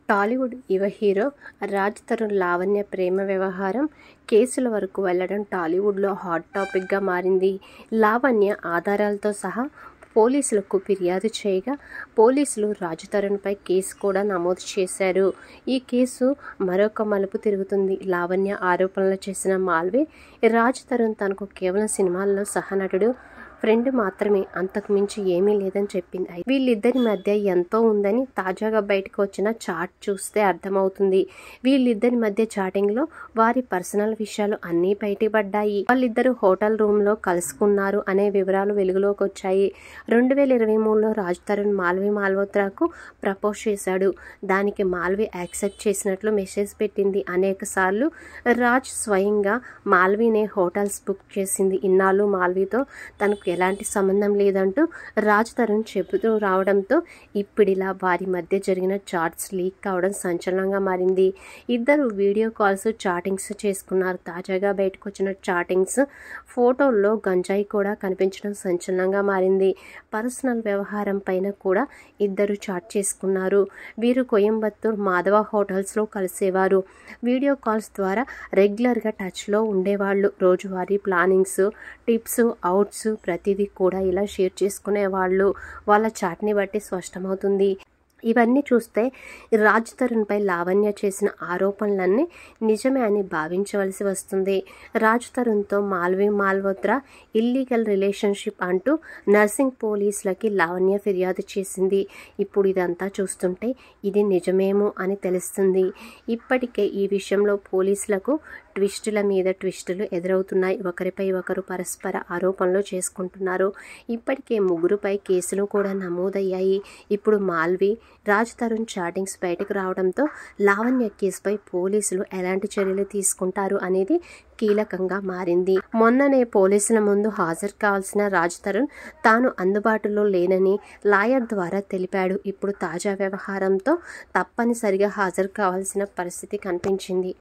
టాలీవుడ్ యువ హీరో రాజ్ తరుణ్ లావణ్య ప్రేమ వ్యవహారం కేసుల వరకు వెళ్లడం టాలీవుడ్లో హాట్ టాపిక్గా మారింది. లావణ్య ఆధారాలతో సహా పోలీసులకు ఫిర్యాదు చేయగా పోలీసులు రాజ్ తరుణ్పై కేసు కూడా నమోదు చేశారు. ఈ కేసు మరొక మలుపు తిరుగుతుంది. లావణ్య ఆరోపణలు చేసిన మాల్వి రాజ్ తరుణ్ తనకు కేవలం సినిమాల్లో సహనటుడు, ఫ్రెండ్ మాత్రమే, అంతకు మించి ఏమీ లేదని చెప్పింది. వీళ్ళిద్దరి మధ్య ఎంతో ఉందని తాజాగా బయటకు వచ్చిన చాట్ చూస్తే అర్థమవుతుంది. వీళ్ళిద్దరి మధ్య చాటింగ్లో వారి పర్సనల్ విషయాలు అన్నీ బయటపడ్డాయి. వాళ్ళిద్దరూ హోటల్ రూమ్లో కలుసుకున్నారు అనే వివరాలు వెలుగులోకి వచ్చాయి. 2023లో రాజ్ తరుణ్ మాల్వి మాల్హోత్రాకు ప్రపోజ్ చేశాడు. దానికి మాల్వి యాక్సెప్ట్ చేసినట్లు మెసేజ్ పెట్టింది. అనేక సార్లు రాజ్ స్వయంగా మాల్వినే హోటల్స్ బుక్ చేసింది. ఇన్నాళ్ళు మాల్వితో తనకు ఎలాంటి సంబంధం లేదంటూ రాజ్ తరుణ్ చెబుతూ రావడంతో ఇప్పుడిలా వారి మధ్య జరిగిన చాట్స్ లీక్ కావడం సంచలనంగా మారింది. ఇద్దరు వీడియో కాల్స్, చాటింగ్స్ చేసుకున్నారు. తాజాగా బయటకు వచ్చిన చాటింగ్స్ ఫోటోల్లో గంజాయి కూడా కనిపించడం సంచలనంగా మారింది. పర్సనల్ వ్యవహారం పైన కూడా ఇద్దరు చాట్ చేసుకున్నారు. వీరు కోయంబత్తూర్ మాధవ హోటల్స్లో కలిసేవారు. వీడియో కాల్స్ ద్వారా రెగ్యులర్గా టచ్లో ఉండేవాళ్ళు. రోజువారీ ప్లానింగ్స్, టిప్స్, అవుట్స్ ప్రతిదీ కూడా ఇలా షేర్ చేసుకునేవాళ్ళు. వాళ్ళ చాట్ని బట్టి స్పష్టమవుతుంది. ఇవన్నీ చూస్తే రాజ్ తరుణ్పై లావణ్య చేసిన ఆరోపణలన్నీ నిజమే అని భావించవలసి వస్తుంది. రాజ్ తరుణ్తో మాల్వి మాల్హోత్రా ఇల్లీగల్ రిలేషన్షిప్ అంటూ నర్సింగ్ పోలీసులకి లావణ్య ఫిర్యాదు చేసింది. ఇప్పుడు ఇదంతా చూస్తుంటే ఇది నిజమేమో అని తెలుస్తుంది. ఇప్పటికే ఈ విషయంలో పోలీసులకు ట్విస్టుల మీద ట్విస్టులు ఎదురవుతున్నాయి. ఒకరిపై ఒకరు పరస్పర ఆరోపణలు చేసుకుంటున్నారు. ఇప్పటికే ముగ్గురుపై కేసులు కూడా నమోదయ్యాయి. ఇప్పుడు మాల్వి రాజ్ తరుణ్ చాటింగ్స్ బయటకు రావడంతో లావణ్య కేసుపై పోలీసులు ఎలాంటి చర్యలు తీసుకుంటారు అనేది కీలకంగా మారింది. మొన్ననే పోలీసుల ముందు హాజరు కావాల్సిన రాజ్ తరుణ్ తాను అందుబాటులో లేనని లాయర్ ద్వారా తెలిపాడు. ఇప్పుడు తాజా వ్యవహారంతో తప్పనిసరిగా హాజరు కావాల్సిన పరిస్థితి కనిపించింది.